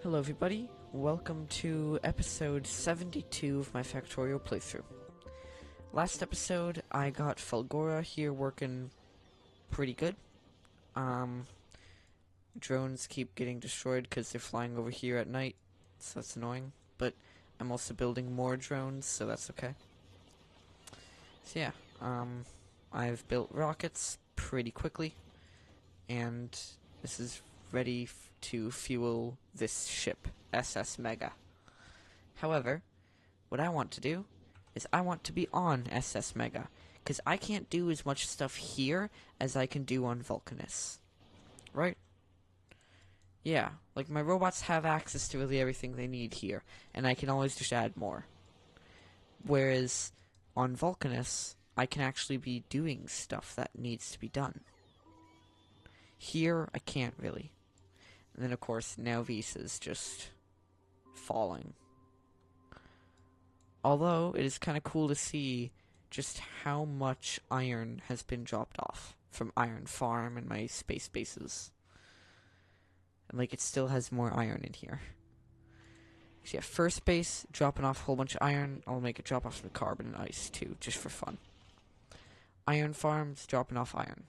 Hello everybody, welcome to episode 72 of my Factorio playthrough. Last episode, I got Fulgora here working pretty good. Drones keep getting destroyed because they're flying over here at night, so that's annoying. But I'm also building more drones, so that's okay. So yeah, I've built rockets pretty quickly, and this is ready to fuel this ship, SS Mega. However, what I want to do is I want to be on SS Mega, because I can't do as much stuff here as I can do on Vulcanus. Right? Yeah, like my robots have access to really everything they need here, and I can always just add more. Whereas on Vulcanus, I can actually be doing stuff that needs to be done. Here, I can't really. And then, of course, now Vis is just falling. Although, it is kind of cool to see just how much iron has been dropped off from Iron Farm and my space bases. And, like, it still has more iron in here. So, yeah, first base, dropping off a whole bunch of iron. I'll make it drop off some carbon and ice, too, just for fun. Iron Farm's dropping off iron.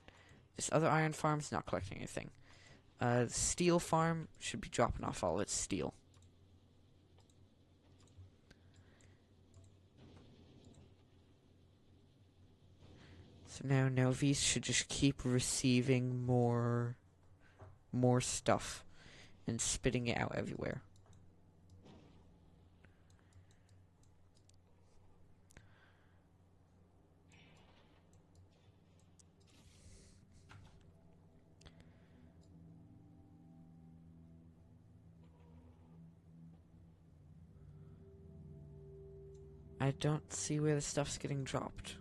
This other iron farm's not collecting anything. Steel farm should be dropping off all its steel. So now Vis should just keep receiving more stuff and spitting it out everywhere. I don't see where the stuff's getting dropped.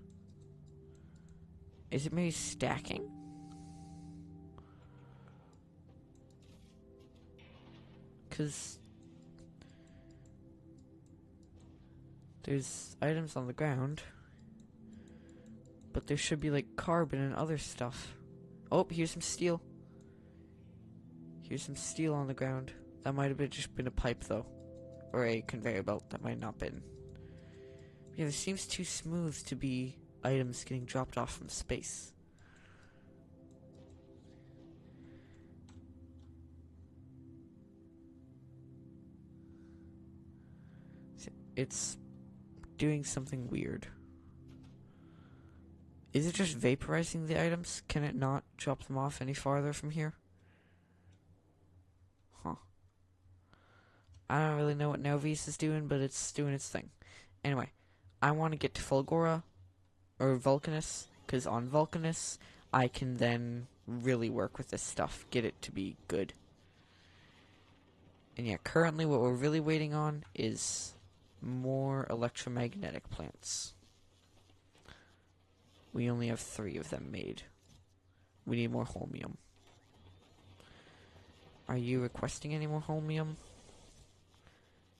Is it maybe stacking? Because there's items on the ground, but there should be like carbon and other stuff. Oh, here's some steel. Here's some steel on the ground. That might have just been a pipe though, or a conveyor belt. That might not have been. Yeah, this seems too smooth to be items getting dropped off from space. It's doing something weird. Is it just vaporizing the items? Can it not drop them off any farther from here? Huh. I don't really know what Vis is doing, but it's doing its thing. Anyway, I want to get to Fulgora, or Vulcanus, because on Vulcanus, I can then really work with this stuff, get it to be good. And yeah, currently what we're really waiting on is more electromagnetic plants. We only have 3 of them made. We need more holmium. Are you requesting any more holmium?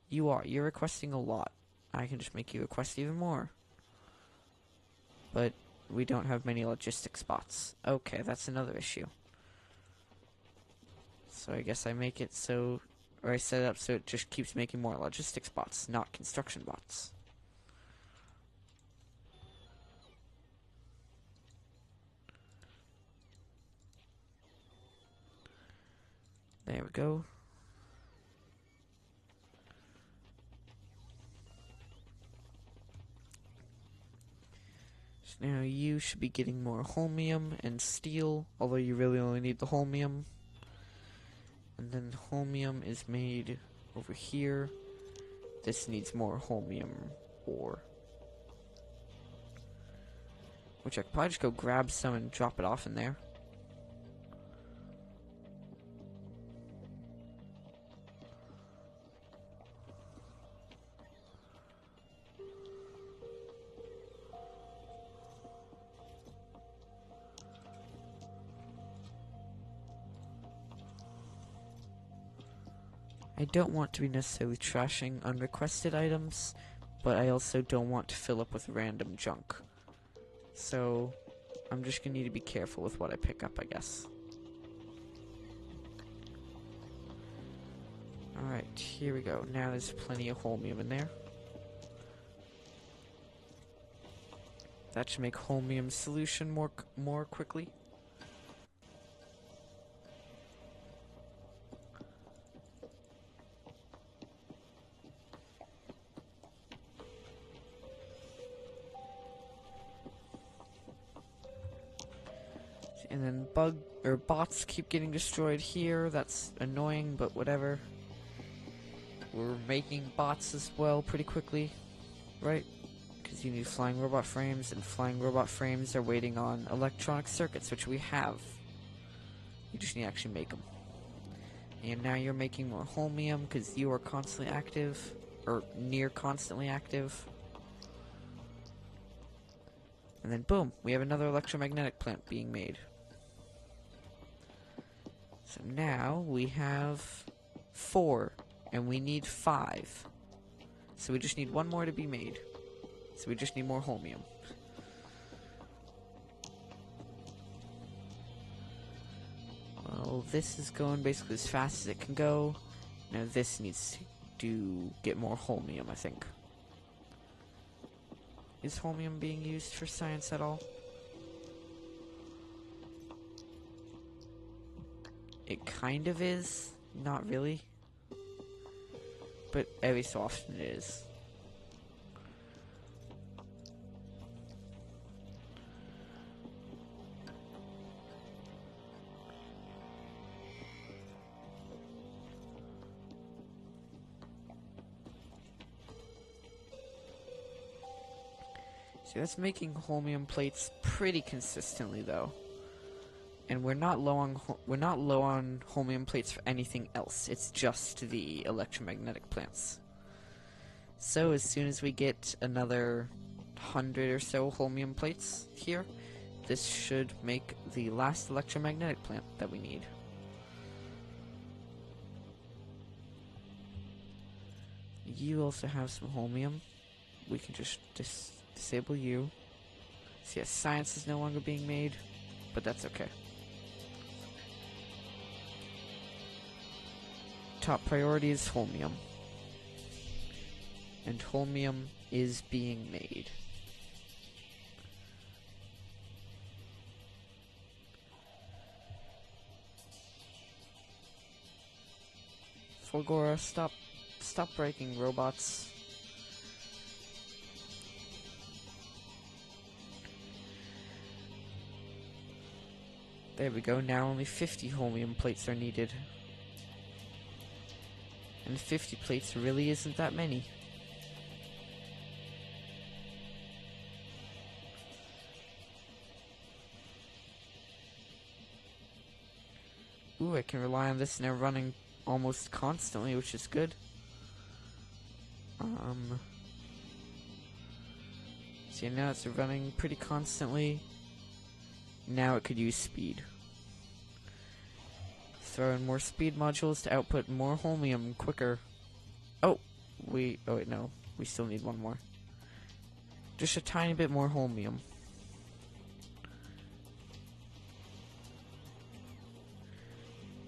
You are. You're requesting a lot. I can just make you request even more. But we don't have many logistic spots. Okay, that's another issue. So I guess I make it so, or I set it up so it just keeps making more logistic spots, not construction bots. There we go. So now you should be getting more holmium and steel, although you really only need the holmium. And then holmium is made over here. This needs more holmium ore. Which I could probably just go grab some and drop it off in there. I don't want to be necessarily trashing unrequested items, but I also don't want to fill up with random junk. So, I'm just gonna need to be careful with what I pick up, I guess. Alright, here we go. Now there's plenty of holmium in there. That should make holmium solution more quickly. And then bots keep getting destroyed here. That's annoying, but whatever. We're making bots as well pretty quickly, right? Because you need flying robot frames, and flying robot frames are waiting on electronic circuits, which we have. You just need to actually make them. And now you're making more holmium because you are constantly active, or near constantly active. And then boom, we have another electromagnetic plant being made. So now we have 4, and we need 5. So we just need 1 more to be made. So we just need more holmium. Well, this is going basically as fast as it can go. Now this needs to get more holmium, I think. Is holmium being used for science at all? It kind of is, not really. But every so often it is. See, that's making holmium plates pretty consistently, though. And we're not low on holmium plates for anything else. It's just the electromagnetic plants. So as soon as we get another 100 or so holmium plates here, this should make the last electromagnetic plant that we need. You also have some holmium. We can just disable you. So yes, science is no longer being made, but that's okay. Top priority is holmium. And holmium is being made. Fulgora, stop breaking robots. There we go, now only 50 holmium plates are needed. And 50 plates really isn't that many. Ooh, I can rely on this now running almost constantly, which is good. See, now it's running pretty constantly. Now it could use speed. Throw in more speed modules to output more holmium quicker. Oh, wait, no. We still need 1 more. Just a tiny bit more holmium.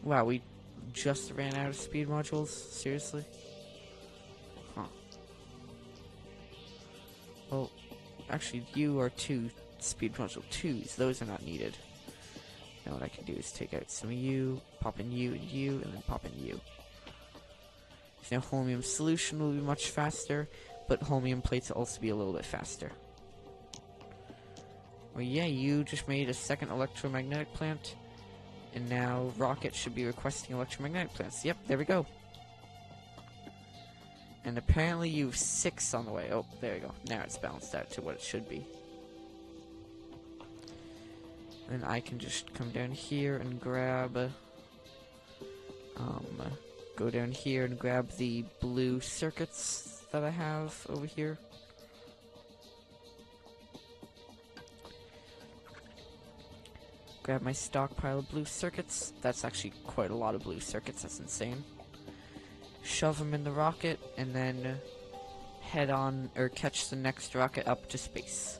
Wow, we just ran out of speed modules? Seriously? Huh. Well, actually, you are 2 speed module 2s. Those are not needed. Now what I can do is take out some of you, pop in you and you, and then pop in you. So now holmium solution will be much faster, but holmium plates will also be a little bit faster. Well, yeah, you just made a second electromagnetic plant, and now Rocket should be requesting electromagnetic plants. Yep, there we go. And apparently you have 6 on the way. Oh, there you go. Now it's balanced out to what it should be. Then I can just come down here and grab, go down here and grab the blue circuits that I have over here. Grab my stockpile of blue circuits. That's actually quite a lot of blue circuits, that's insane. Shove them in the rocket, and then head on, or catch the next rocket up to space.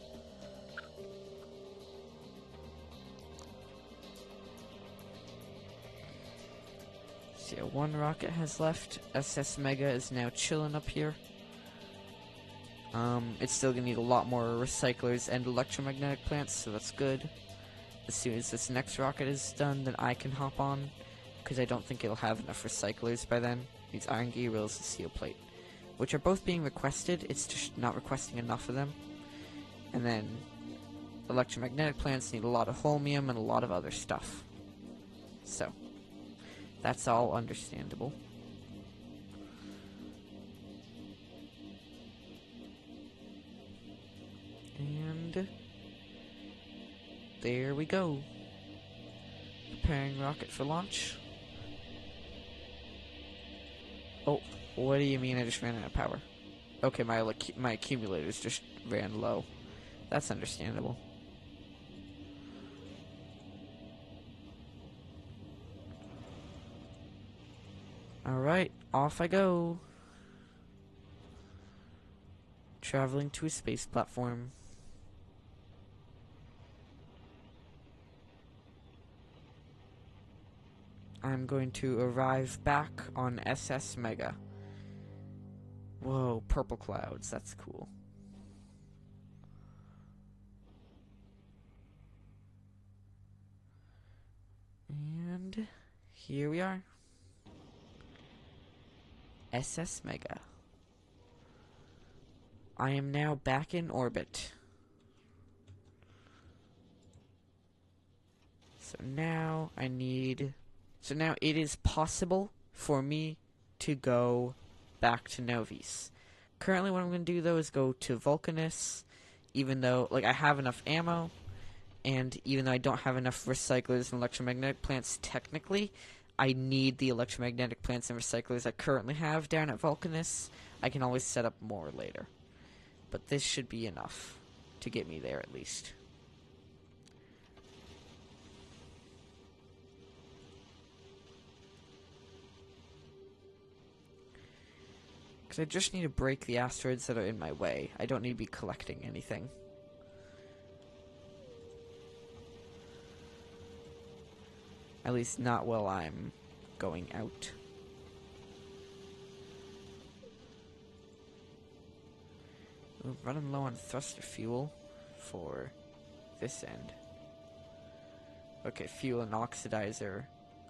So So yeah, one rocket has left. SS Mega is now chilling up here. It's still gonna need a lot more recyclers and electromagnetic plants, so that's good. As soon as this next rocket is done, then I can hop on, because I don't think it'll have enough recyclers by then. It needs iron gear wheels and steel plate, which are both being requested. It's just not requesting enough of them. And then electromagnetic plants need a lot of holmium and a lot of other stuff. So that's all understandable. And there we go. Preparing rocket for launch. Oh, what do you mean I just ran out of power? Okay, my accumulators just ran low. That's understandable. Alright, off I go. Traveling to a space platform. I'm going to arrive back on SS Mega. Whoa, purple clouds, that's cool. And here we are. SS Mega. I am now back in orbit. So now it is possible for me to go back to Novis. Currently what I'm going to do though is go to Vulcanus, even though I have enough ammo, and even though I don't have enough recyclers and electromagnetic plants technically, I need the electromagnetic plants and recyclers I currently have down at Vulcanus. I can always set up more later. But this should be enough to get me there at least. Because I just need to break the asteroids that are in my way. I don't need to be collecting anything. At least not while I'm going out. We're running low on thruster fuel for this end. Okay, fuel and oxidizer.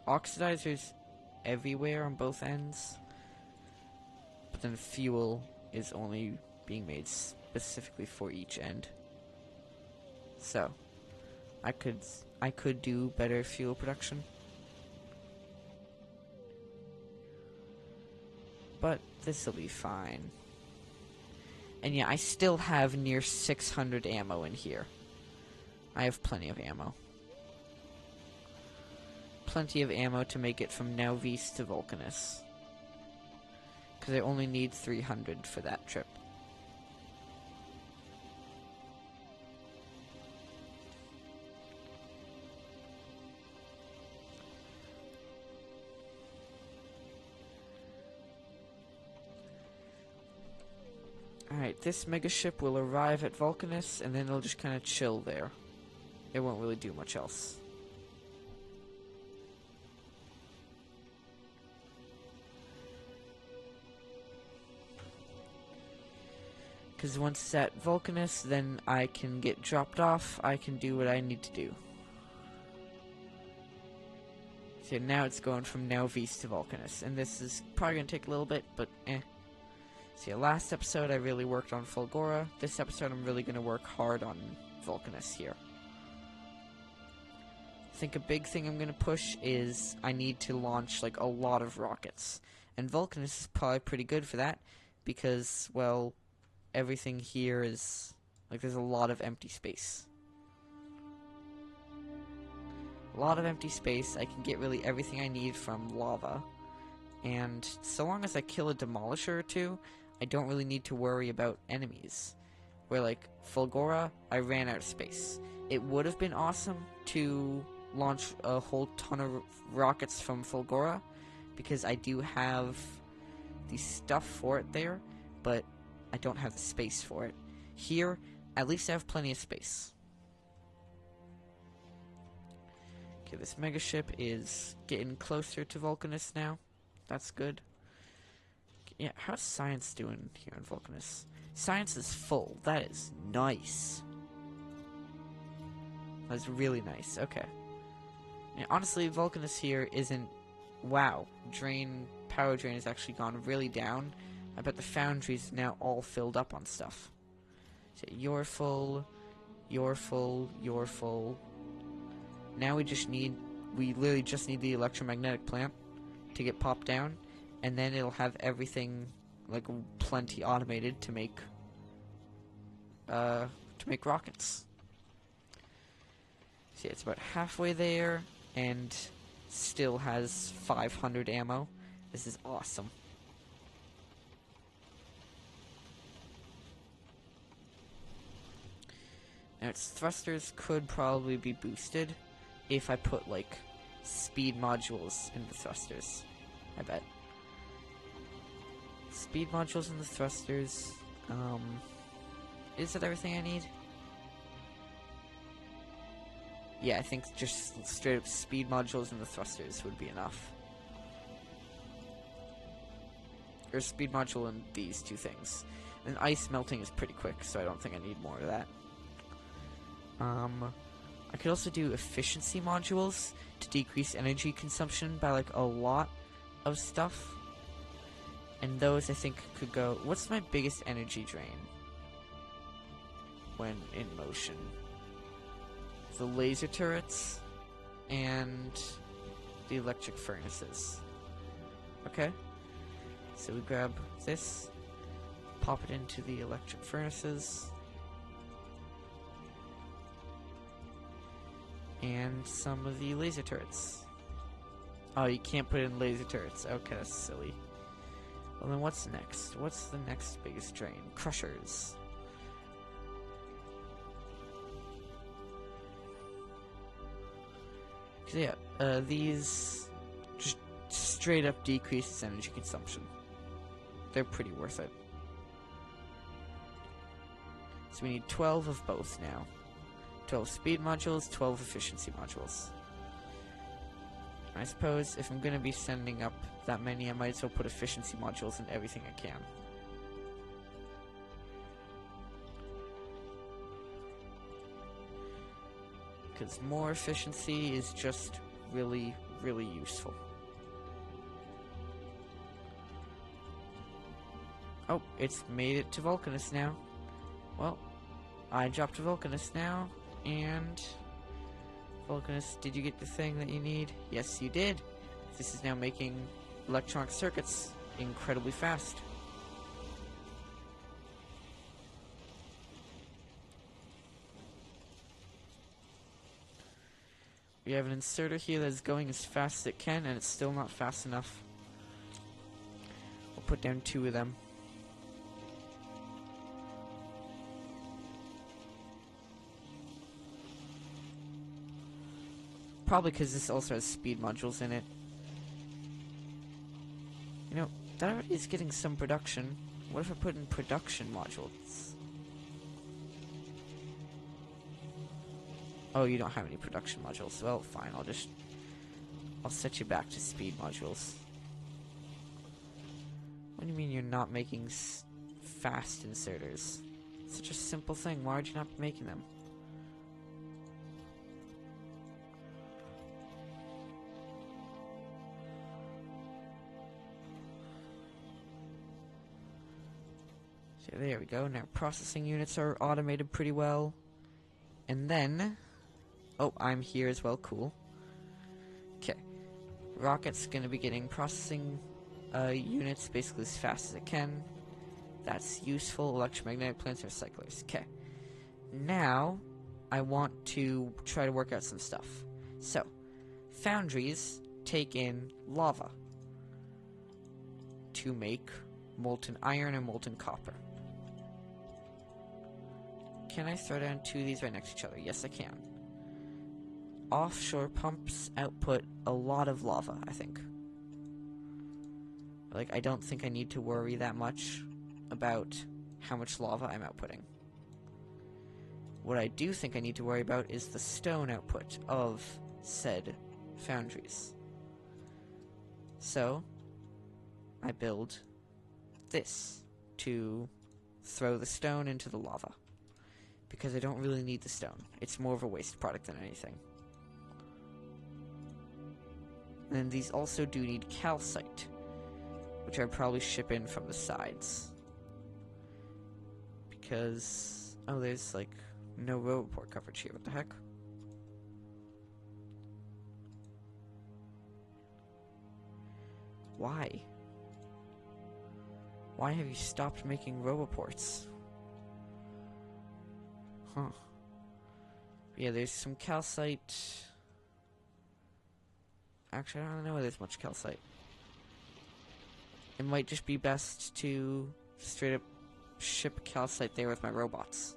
Oxidizer's everywhere on both ends. But then fuel is only being made specifically for each end. So, I could do better fuel production. But this'll be fine. And yeah, I still have near 600 ammo in here. I have plenty of ammo. Plenty of ammo to make it from Novis to Vulcanus. Because I only need 300 for that trip. Alright, this megaship will arrive at Vulcanus, and then it'll just kind of chill there. It won't really do much else. Because once it's at Vulcanus, then I can get dropped off, I can do what I need to do. So now it's going from Novis to Vulcanus, and this is probably going to take a little bit, but eh. So yeah, last episode I really worked on Fulgora. This episode I'm really going to work hard on Vulcanus here. I think a big thing I'm going to push is I need to launch a lot of rockets. And Vulcanus is probably pretty good for that because, well, everything here is, there's a lot of empty space. A lot of empty space. I can get really everything I need from lava. And so long as I kill a demolisher or two, I don't really need to worry about enemies. Where, Fulgora, I ran out of space. It would have been awesome to launch a whole ton of rockets from Fulgora, because I do have the stuff for it there, but I don't have the space for it. Here, at least I have plenty of space. Okay, this megaship is getting closer to Vulcanus now. That's good. Yeah, how's science doing here in Vulcanus? Science is full. That is nice. That's really nice. Okay. Yeah, honestly, Vulcanus here isn't... Wow. Power drain has actually gone really down. I bet the foundry's now all filled up on stuff. So you're full. You're full. You're full. Now we literally just need the electromagnetic plant to get popped down, and then it'll have everything like plenty automated to make rockets. See, it's about halfway there, and still has 500 ammo. This is awesome. Now its thrusters could probably be boosted if I put like speed modules in the thrusters. I bet. Speed modules in the thrusters. Is that everything I need? Yeah, I think just straight up speed modules in the thrusters would be enough. Or speed module in these two things. And ice melting is pretty quick, so I don't think I need more of that. I could also do efficiency modules to decrease energy consumption by like a lot of stuff. And those I think could go... What's my biggest energy drain when in motion? The laser turrets and the electric furnaces. Okay. So we grab this, pop it into the electric furnaces, and some of the laser turrets. Oh, you can't put in laser turrets. Okay, that's silly. Well, then what's next? What's the next biggest drain? Crushers. So yeah, these just straight up decreases energy consumption. They're pretty worth it. So we need 12 of both now. 12 speed modules, 12 efficiency modules. I suppose if I'm going to be sending up that many, I might as well put efficiency modules in everything I can. Because more efficiency is just really, really useful. Oh, it's made it to Vulcanus now. Well, I dropped to Vulcanus now, and... Vulcanus, did you get the thing that you need? Yes, you did. This is now making electronic circuits incredibly fast. We have an inserter here that's going as fast as it can, and it's still not fast enough. We'll put down 2 of them. Probably because this also has speed modules in it. You know, that already is getting some production. What if I put in production modules? Oh, you don't have any production modules. Well, fine, I'll set you back to speed modules. What do you mean you're not making fast inserters? It's such a simple thing. Why are you not making them? So there we go. Now processing units are automated pretty well. And then... Oh, I'm here as well. Cool. Okay. Rocket's gonna be getting processing units basically as fast as it can. That's useful. Electromagnetic plants are cyclers. Okay. Now, I want to try to work out some stuff. So, foundries take in lava to make molten iron and molten copper. Can I throw down 2 of these right next to each other? Yes, I can. Offshore pumps output a lot of lava, I think. Like, I don't think I need to worry that much about how much lava I'm outputting. What I do think I need to worry about is the stone output of said foundries. So, I build this to throw the stone into the lava. Because I don't really need the stone. It's more of a waste product than anything. And these also do need calcite, which I'd probably ship in from the sides. Because, oh, there's like no Roboport coverage here. What the heck? Why? Why have you stopped making Roboports? Huh. Yeah, there's some calcite. Actually, I don't know if there's much calcite. It might just be best to straight up ship calcite there with my robots.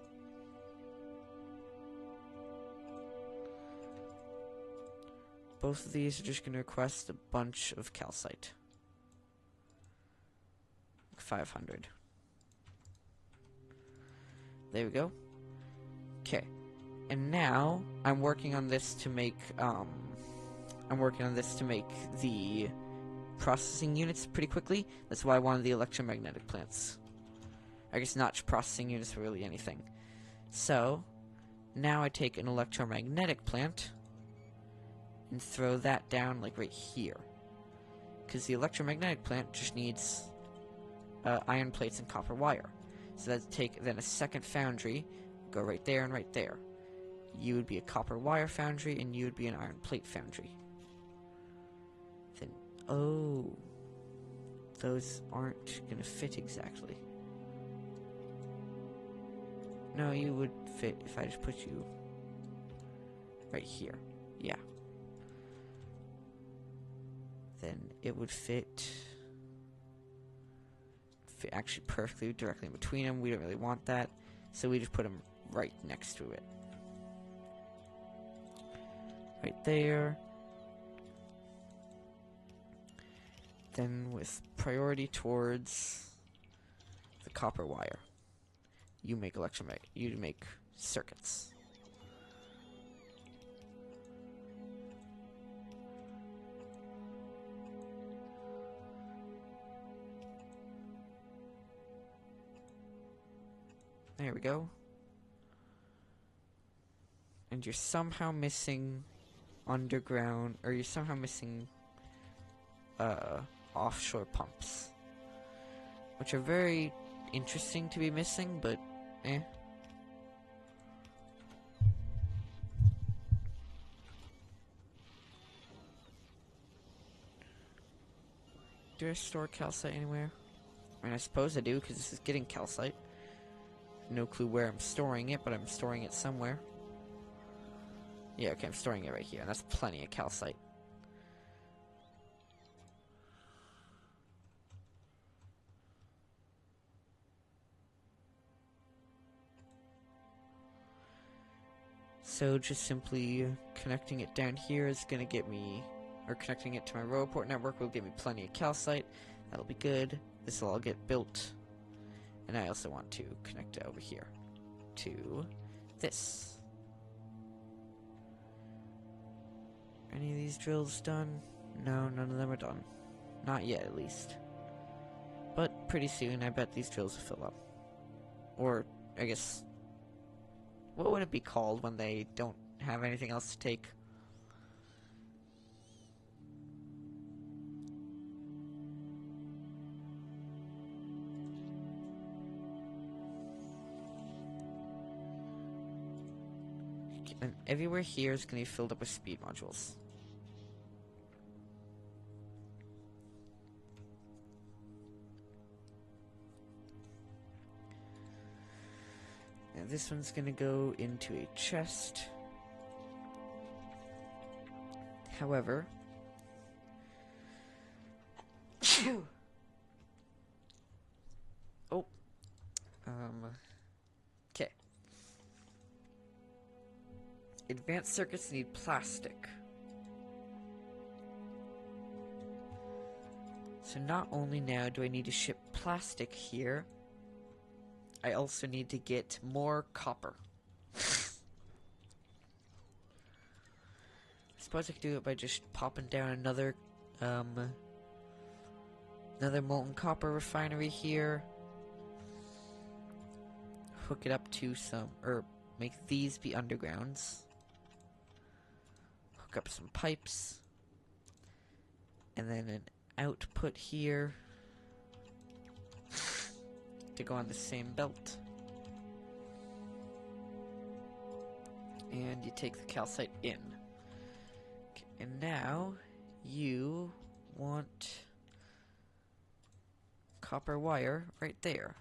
Both of these are just going to request a bunch of calcite. 500. There we go. Okay. And now I'm working on this to make the processing units pretty quickly. That's why I wanted the electromagnetic plants. I guess not processing units, but really anything. So now I take an electromagnetic plant and throw that down like right here. Because the electromagnetic plant just needs iron plates and copper wire. So that'd take then a second foundry, go right there and right there. You would be a copper wire foundry, and you would be an iron plate foundry. Then, oh, those aren't gonna fit exactly. No, you would fit if I just put you right here. Yeah. Then it would fit actually perfectly directly in between them. We don't really want that, so we just put them right next to it. Right there. Then with priority towards the copper wire, you make you make circuits. There we go. And you're somehow missing underground, or you're somehow missing offshore pumps, which are very interesting to be missing, but eh. Do I store calcite anywhere? I mean, I suppose I do, because this is getting calcite. No clue where I'm storing it, but I'm storing it somewhere. Yeah, okay, I'm storing it right here, and that's plenty of calcite. So just simply connecting it down here is going to get me, or connecting it to my Roboport network will give me plenty of calcite. That'll be good. This will all get built. And I also want to connect it over here to this. Any of these drills done? No, none of them are done. Not yet, at least. But pretty soon, I bet these drills will fill up. Or, I guess, what would it be called when they don't have anything else to take? And everywhere here is going to be filled up with speed modules. And this one's going to go into a chest. However, okay. Advanced circuits need plastic. So not only now do I need to ship plastic here, I also need to get more copper. I suppose I could do it by just popping down another Another molten copper refinery here. Hook it up to some, or make these be undergrounds. Hook up some pipes. And then an output here to go on the same belt. And you take the calcite in. Okay, and now you want copper wire right there.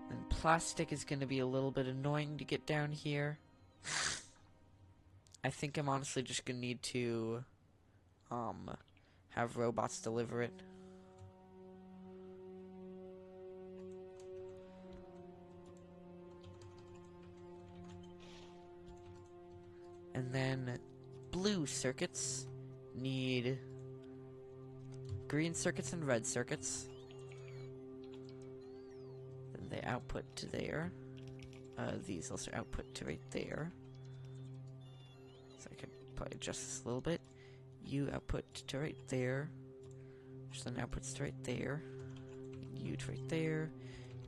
And plastic is going to be a little bit annoying to get down here. I think I'm honestly just going to need to have robots deliver it. And then blue circuits need green circuits and red circuits. Then they output to there. These also output to right there. So I could probably adjust this a little bit. You output to right there. Which then outputs to right there. You to right there.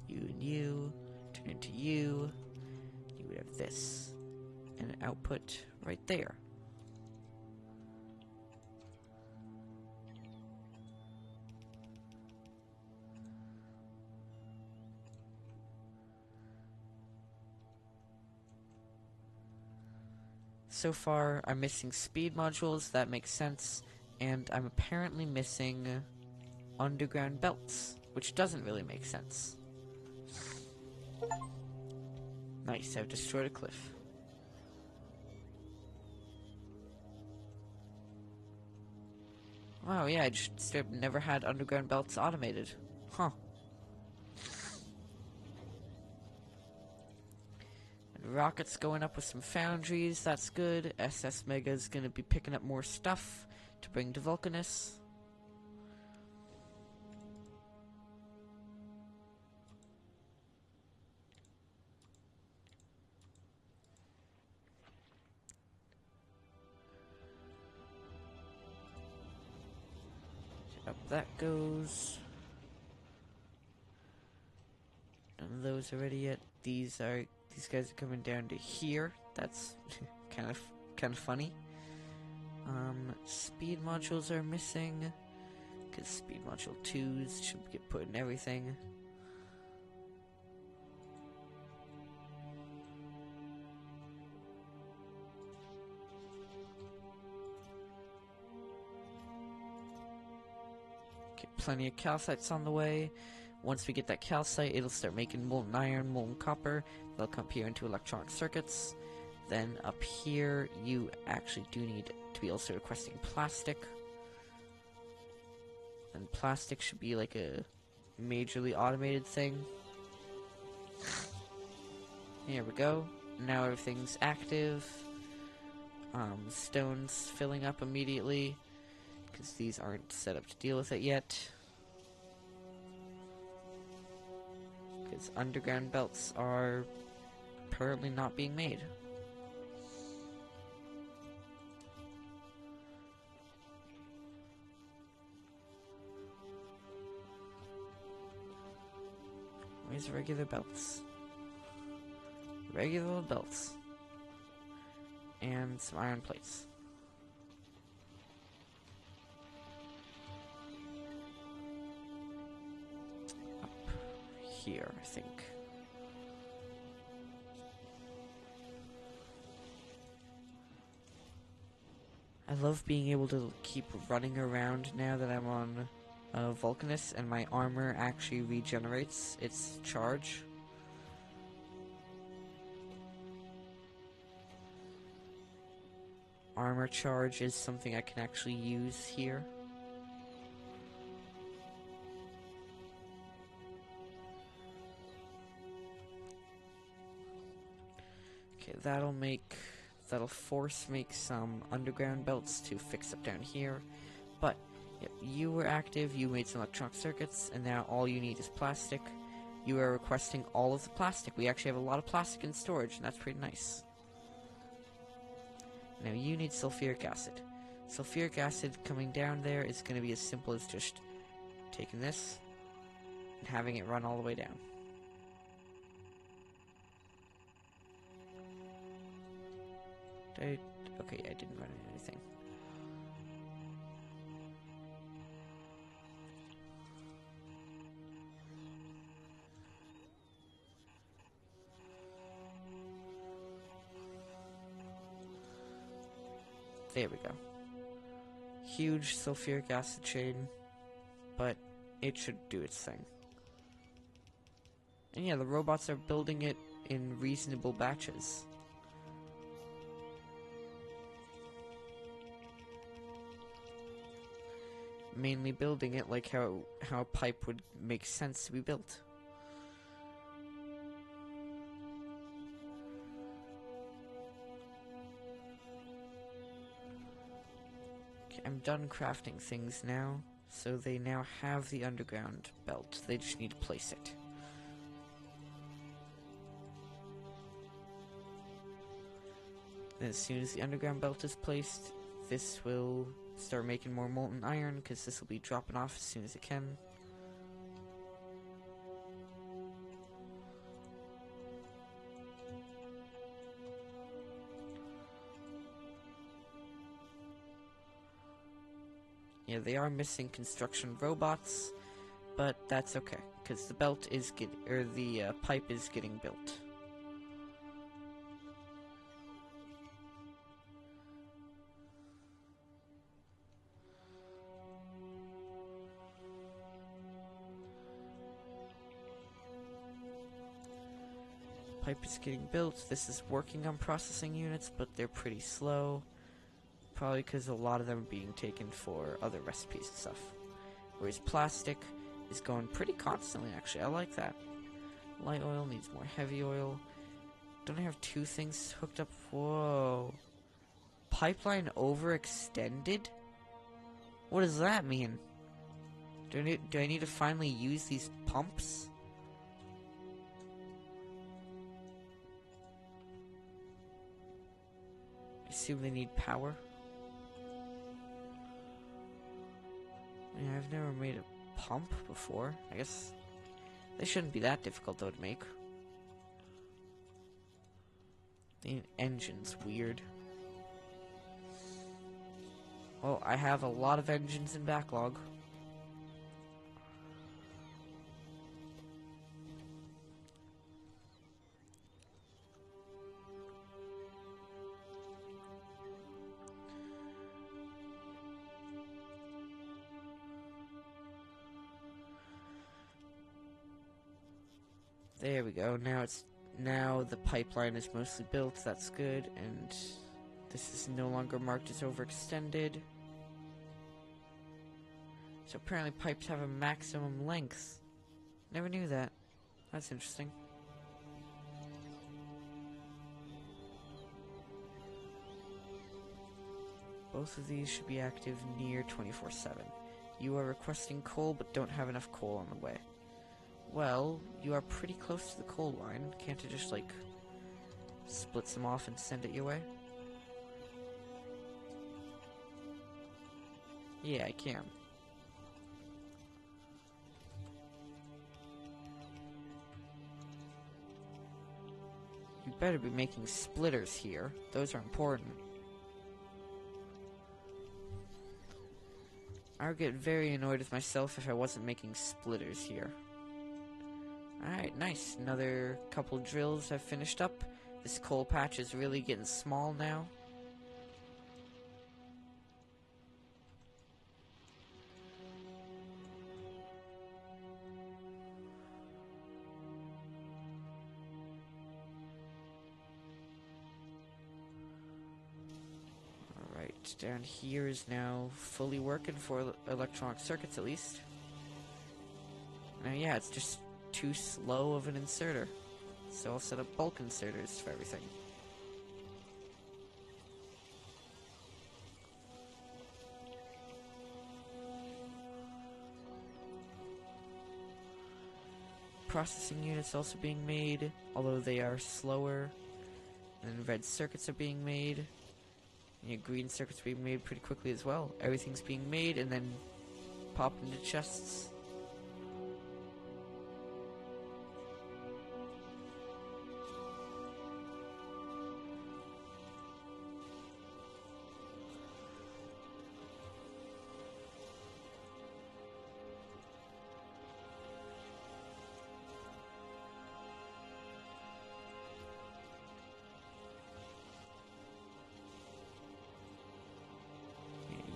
You and you. Turn into you. You would have this. And an output right there. So far, I'm missing speed modules, that makes sense, and I'm apparently missing underground belts, which doesn't really make sense. Nice, I've destroyed a cliff. Wow, yeah, I just straight up never had underground belts automated. Huh. And rockets going up with some foundries, that's good. SS Mega's gonna be picking up more stuff to bring to Vulcanus. Up that goes. None of those are ready yet. These guys are coming down to here. That's kind of funny. Speed modules are missing because speed module 2s should get put in everything. Okay, plenty of calcites on the way. Once we get that calcite, it'll start making molten iron, molten copper. They'll come here into electronic circuits. Then up here, you actually do need to be also requesting plastic. And plastic should be like a majorly automated thing. Here we go. Now everything's active. Stone's filling up immediately, because these aren't set up to deal with it yet. Because underground belts are currently not being made. Where's regular belts? Regular belts. And some iron plates. Up here, I think. I love being able to keep running around now that I'm on Vulcanus, and my armor actually regenerates its charge. Armor charge is something I can actually use here. Okay, that'll force make some underground belts to fix up down here. But yep, you were active, you made some electronic circuits, and now all you need is plastic. You are requesting all of the plastic. We actually have a lot of plastic in storage, and that's pretty nice. Now you need sulfuric acid. Sulfuric acid coming down there is going to be as simple as just taking this and having it run all the way down. Okay, I didn't run into anything. There we go. Huge sulfuric acid chain, but it should do its thing. And yeah, the robots are building it in reasonable batches. Mainly building it like how a pipe would make sense to be built. Okay, I'm done crafting things now, so they now have the underground belt. They just need to place it. Then as soon as the underground belt is placed, this will start making more molten iron, because this will be dropping off as soon as it can. Yeah, they are missing construction robots, but that's okay, because the belt is the pipe is getting built. Pipe is getting built. This is working on processing units, but they're pretty slow. Probably because a lot of them are being taken for other recipes and stuff. Whereas plastic is going pretty constantly, actually. I like that. Light oil needs more heavy oil. Don't I have two things hooked up? Whoa. Pipeline overextended? What does that mean? Do I need to finally use these pumps? I assume they need power. Yeah, I've never made a pump before. I guess they shouldn't be that difficult though to make. The engine's weird. Well, I have a lot of engines in backlog. There we go. Now the pipeline is mostly built. That's good, and this is no longer marked as overextended. So apparently pipes have a maximum length. Never knew that. That's interesting. Both of these should be active near 24/7. You are requesting coal but don't have enough coal on the way. Well, you are pretty close to the coal line. Can't you just, like, split some off and send it your way? Yeah, I can. You better be making splitters here. Those are important. I would get very annoyed with myself if I wasn't making splitters here. Alright, nice. Another couple drills have finished up. This coal patch is really getting small now. Alright, down here is now fully working for electronic circuits at least. Now yeah, it's just too slow of an inserter, so I'll set up bulk inserters for everything. processing units also being made, although they are slower. And red circuits are being made. And your green circuits are being made pretty quickly as well. Everything's being made and then popped into chests.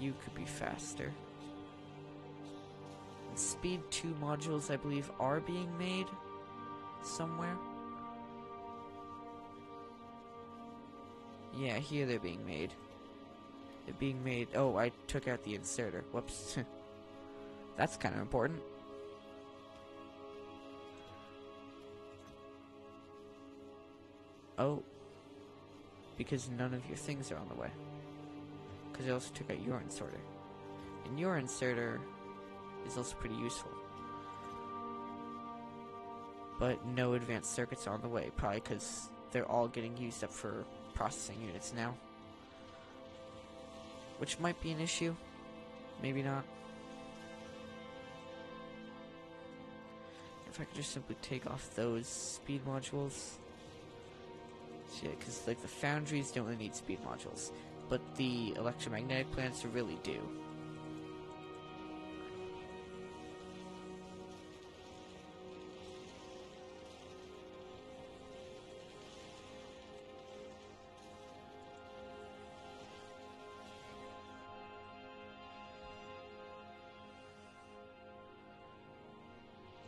You could be faster. And speed 2 modules, I believe, are being made somewhere. Yeah, here they're being made. They're being made. Oh, I took out the inserter. Whoops. That's kind of important. Oh. Because none of your things are on the way. Because I also took out your inserter. And your inserter is also pretty useful. But no advanced circuits are on the way, probably because they're all getting used up for processing units now. Which might be an issue. Maybe not. If I could just simply take off those speed modules. Yeah, because like the foundries don't really need speed modules. But the electromagnetic plants really do.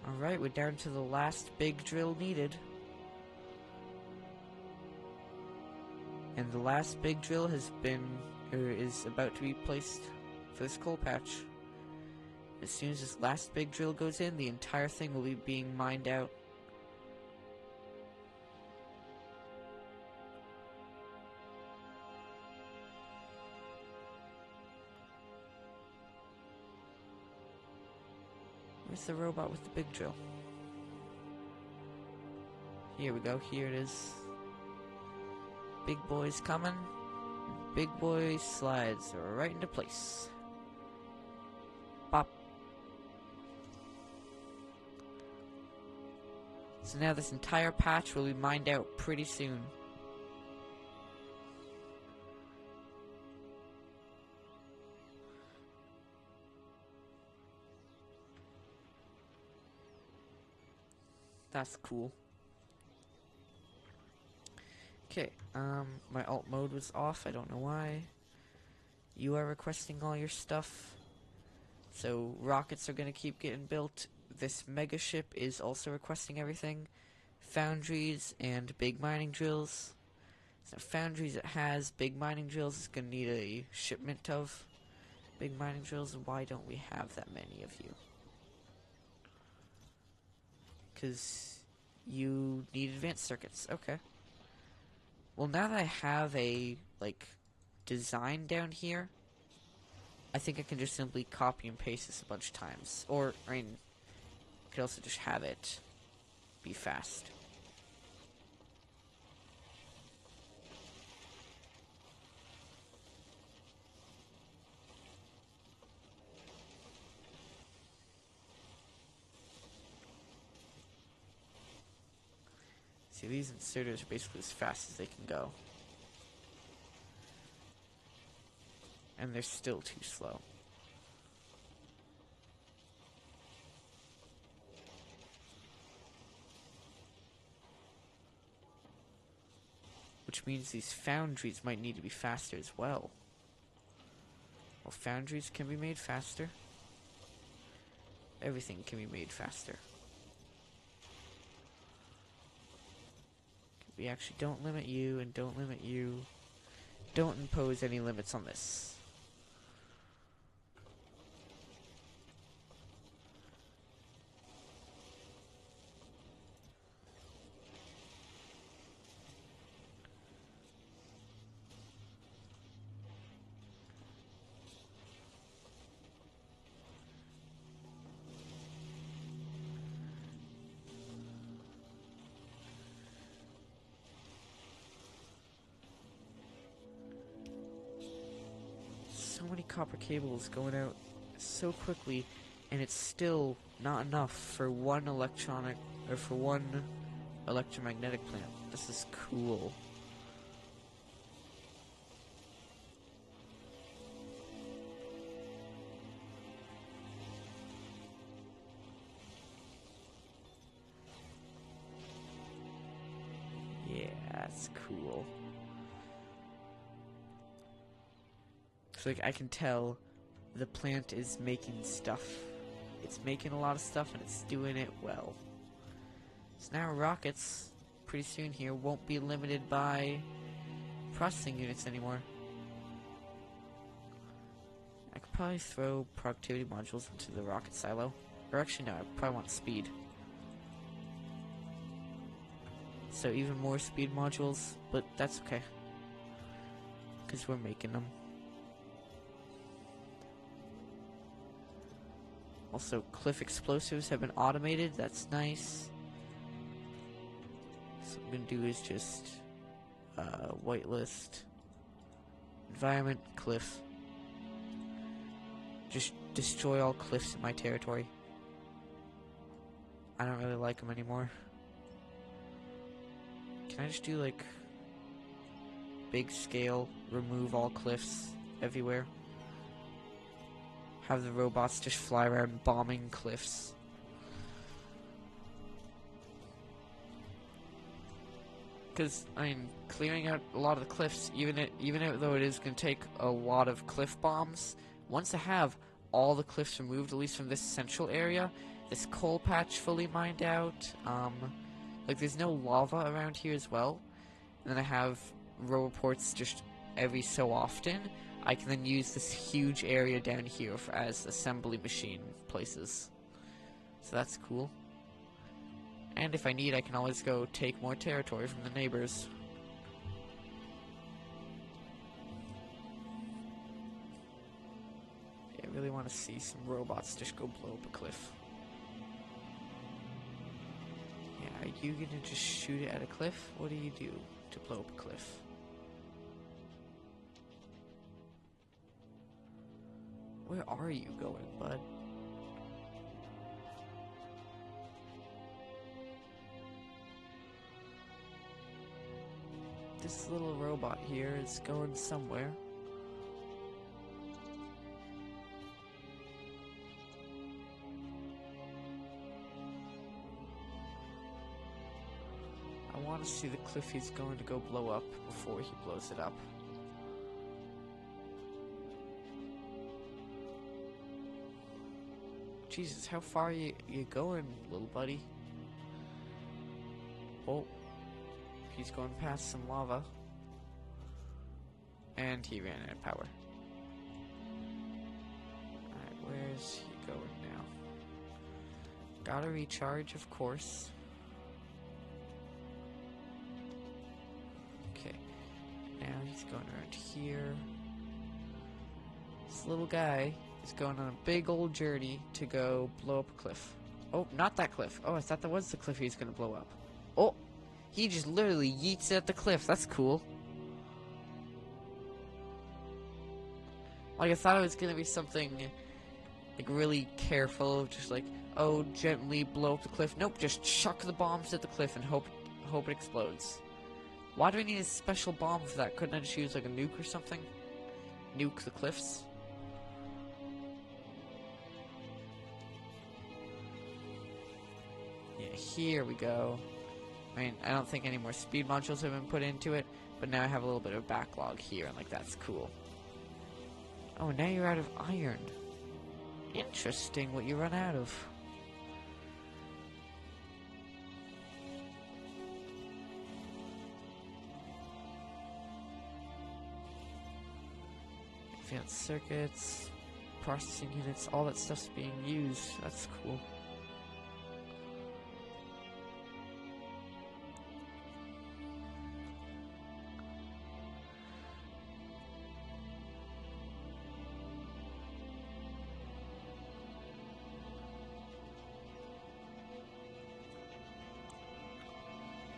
Alright, we're down to the last big drill needed. And the last big drill has been, or is about to be placed for this coal patch. As soon as this last big drill goes in, the entire thing will be being mined out. Where's the robot with the big drill? Here we go, here it is. Big boy's coming. Big boy slides right into place. Bop. So now this entire patch will be mined out pretty soon. That's cool. Okay, my alt mode was off, I don't know why. You are requesting all your stuff. So, rockets are gonna keep getting built. This mega ship is also requesting everything. Foundries and big mining drills. So, foundries it has, big mining drills is gonna need a shipment of big mining drills. Why don't we have that many of you? Because you need advanced circuits, okay. Well, now that I have a, like, design down here, I think I can just simply copy and paste this a bunch of times. Or, I mean, I could also just have it be fast. See, these inserters are basically as fast as they can go. And they're still too slow. Which means these foundries might need to be faster as well. Well, foundries can be made faster. Everything can be made faster. We actually don't limit you and don't limit you. Don't impose any limits on this. so many copper cables going out so quickly, and it's still not enough for one electromagnetic plant. This is cool. Yeah, that's cool. So like, I can tell the plant is making stuff. It's making a lot of stuff and it's doing it well. So now rockets, pretty soon here, won't be limited by processing units anymore. I could probably throw productivity modules into the rocket silo. Or actually no, I probably want speed. So even more speed modules, but that's okay. Because we're making them. Also, cliff explosives have been automated, that's nice. So what I'm going to do is just whitelist environment cliff. Just destroy all cliffs in my territory. I don't really like them anymore. Can I just do like big scale, remove all cliffs everywhere? Have the robots just fly around bombing cliffs. Because, I mean, clearing out a lot of the cliffs, even though it is going to take a lot of cliff bombs, once I have all the cliffs removed, at least from this central area, this coal patch fully mined out, like there's no lava around here as well, and then I have roboports just every so often, I can then use this huge area down here as assembly machine places. So that's cool. And if I need, I can always go take more territory from the neighbors. Yeah, I really want to see some robots just go blow up a cliff. Yeah, are you gonna just shoot it at a cliff? What do you do to blow up a cliff? Where are you going, bud? This little robot here is going somewhere. I want to see the cliff he's going to go blow up before he blows it up. Jesus, how far are you going, little buddy? Oh, he's going past some lava. And he ran out of power. Alright, where's he going now? Gotta recharge, of course. Okay, now he's going around here. This little guy is going on a big old journey to go blow up a cliff. Oh, not that cliff. Oh, I thought that was the cliff he was going to blow up. Oh, he just literally yeets it at the cliff. That's cool. Like, I thought it was going to be something, like, really careful. Just like, oh, gently blow up the cliff. Nope, just chuck the bombs at the cliff and hope it explodes. Why do we need a special bomb for that? Couldn't I just use, like, a nuke or something? Nuke the cliffs? Here we go. I mean, I don't think any more speed modules have been put into it, but now I have a little bit of backlog here, and like, that's cool. Oh, now you're out of iron. Interesting what you run out of. Advanced circuits, processing units, all that stuff's being used. That's cool.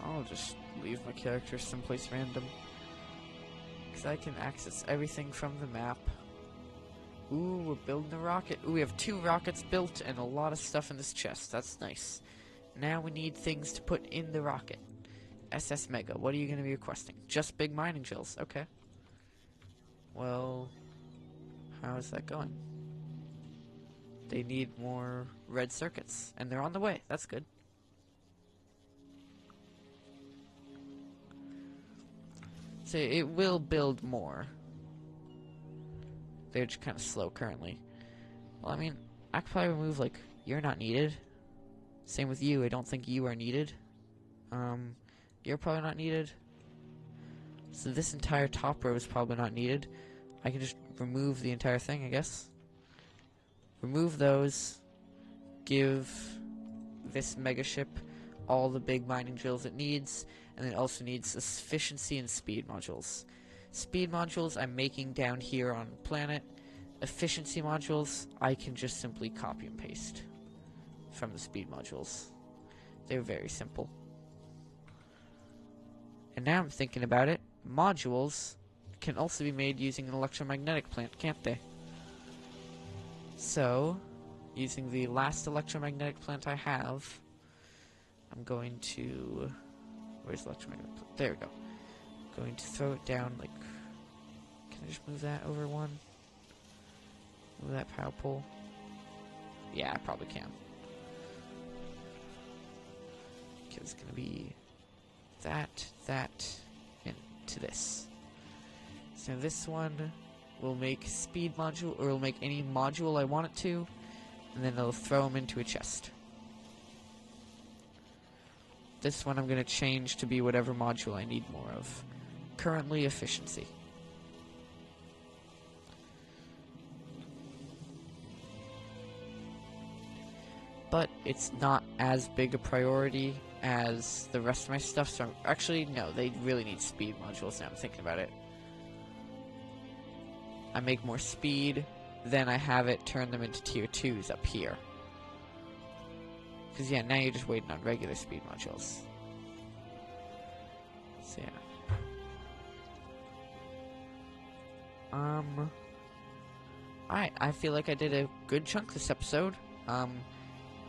I'll just leave my character someplace random, because I can access everything from the map. Ooh, we're building a rocket. Ooh, we have 2 rockets built and a lot of stuff in this chest. That's nice. Now we need things to put in the rocket. SS Mega, what are you going to be requesting? Just big mining drills. Okay. Well, how is that going? They need more red circuits, and they're on the way. That's good. So it will build more. They're just kind of slow currently. Well, I mean, I could probably remove, like, you're not needed. Same with you. I don't think you are needed. You're probably not needed. So this entire top row is probably not needed. I can just remove the entire thing, I guess. Remove those. Give this mega ship all the big mining drills it needs. And it also needs efficiency and speed modules. Speed modules I'm making down here on planet. Efficiency modules I can just simply copy and paste from the speed modules. They're very simple. And now I'm thinking about it, modules can also be made using an electromagnetic plant, can't they? So, using the last electromagnetic plant I have, I'm going to... Where's the electromagnetic plant? There we go. I'm going to throw it down, like... Can I just move that over one? Move that power pole? Yeah, I probably can. Okay, it's gonna be... that, and to this. So this one will make speed module, or will make any module I want it to, and then it'll throw them into a chest. This one I'm going to change to be whatever module I need more of. Currently, efficiency. But it's not as big a priority as the rest of my stuff, so actually, no, they really need speed modules now I'm thinking about it. I make more speed, then I have it turn them into tier 2s up here. Because, yeah, now you're just waiting on regular speed modules. So, yeah. Alright, I feel like I did a good chunk this episode.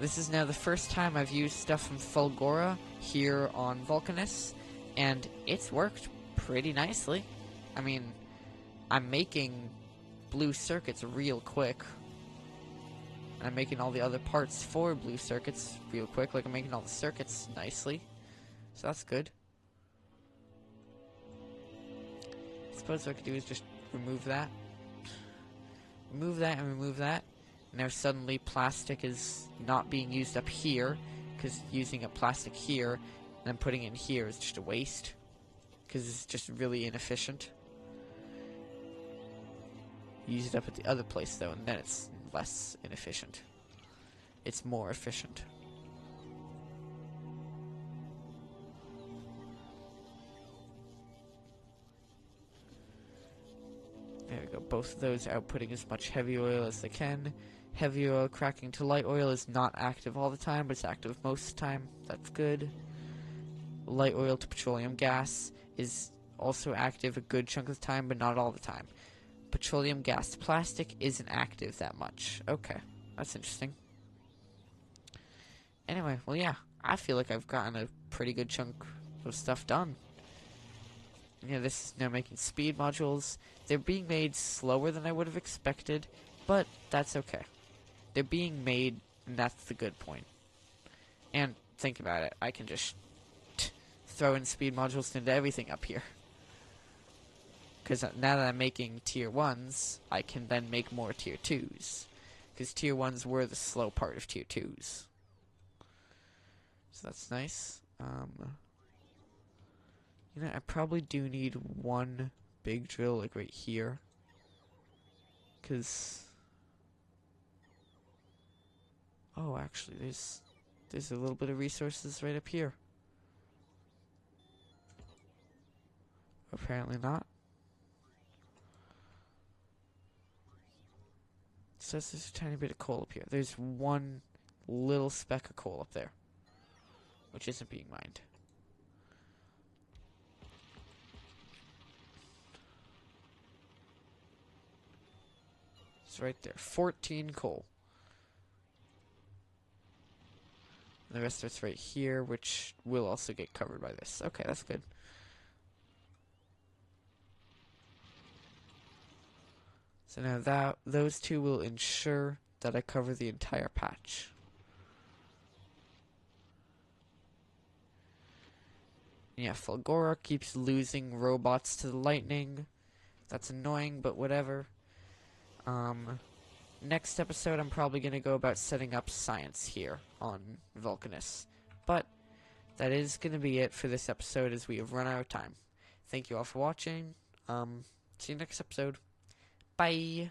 This is now the first time I've used stuff from Fulgora here on Vucanus, and it's worked pretty nicely. I mean, I'm making blue circuits real quick. And I'm making all the other parts for blue circuits real quick, like I'm making all the circuits nicely. So that's good. I suppose what I could do is just remove that. Remove that and remove that. Now suddenly plastic is not being used up here, because using a plastic here and then putting it in here is just a waste, because it's just really inefficient. Use it up at the other place though, and then it's less inefficient. It's more efficient. There we go, both of those outputting as much heavy oil as they can. Heavy oil cracking to light oil is not active all the time, but it's active most of the time. That's good. Light oil to petroleum gas is also active a good chunk of the time, but not all the time. Petroleum gas to plastic isn't active that much. Okay, that's interesting. Anyway, well yeah, I feel like I've gotten a pretty good chunk of stuff done. Yeah, this is now making speed modules. They're being made slower than I would have expected, but that's okay. They're being made, and that's the good point. And think about it, I can just throw in speed modules into everything up here. Because now that I'm making tier 1s, I can then make more tier 2s. Because tier 1s were the slow part of tier 2s. So that's nice. You know, I probably do need one big drill, like right here. Because... oh, actually, there's a little bit of resources right up here. Apparently not. It says there's a tiny bit of coal up here. There's one little speck of coal up there, which isn't being mined. It's right there. 14 coal. And the rest of it's right here, which will also get covered by this. Okay, that's good. So now those two will ensure that I cover the entire patch. Yeah, Fulgora keeps losing robots to the lightning. That's annoying, but whatever. Next episode I'm probably going to go about setting up science here on Vucanus. But that is going to be it for this episode as we have run out of time. Thank you all for watching. See you next episode. Bye!